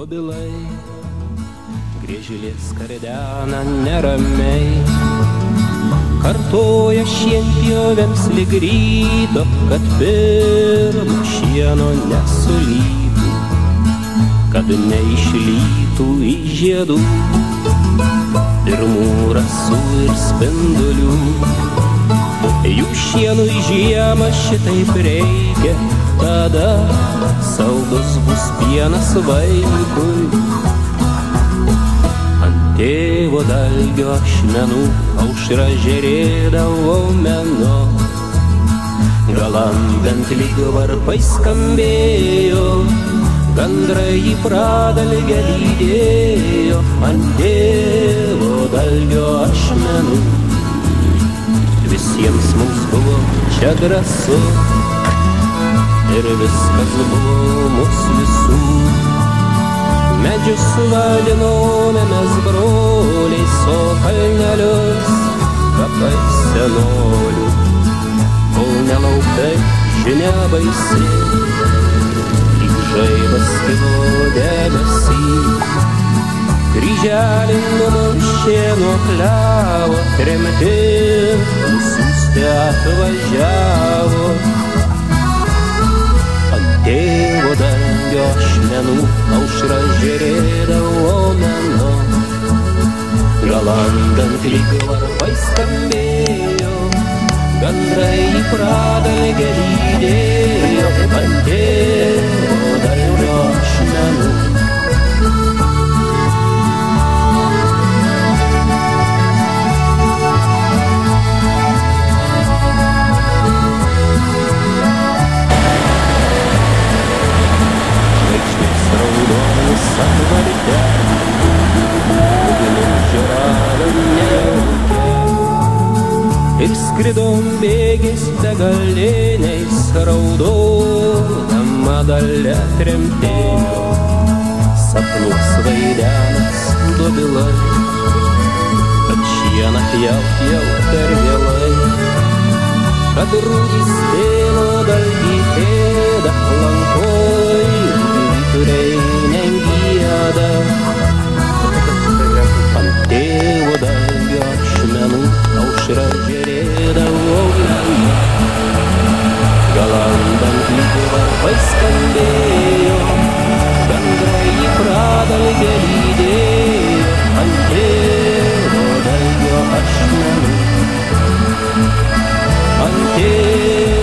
dobilai, griežlės kardena neramiai, kartoja šienpjovėms lyg ryto, kad pirmo šieno nesulytų, kad neišlytų į žiedų pirmų rasų ir spindulių. Jų šienui žiemą šitaip reikia, tada saldus bus pienas vaikui. Ant tėvo dalgio ašmenų aušra žėrėdavo meno, galandant lyg varpai skambėjo, gandrai į pradalgę lydėjo. Ant tėvo dalgio ašmenų visiems mums buvo čia drąsu ir viskas buvo mūsų visų. Medžius vadinome mes broliais, o kalnelius kapais senolių, kol nelauktai žinia baisi, lyg žaibas kilo debesy. Kryželį numušė nuo klevo, tremtin nusiųsti atvažiavo. Ant tėvo dalgio ašmenų aušra žėrėdavo meno, galandant lyg varpai skambėjo, gandrai į pradalgę lydėjo. Ant tėvo dalgio ašmenų ir skridom bėgiais begaliniais, raudodama dalia tremtėjo. Sapnuos vaidenas dobilai, kad šieną pjaut jau per vėlai, kad rūdys tėvo dalgį ėda, lankoj vyturiai negieda. Ant tėvo dalgio ašmenų aušra žėrėdavo meno, galandant lyg varpai skambėjo, gandrai į pradalgę lydėjo. Ant tėvo dalgio ašmenų, ant tėvo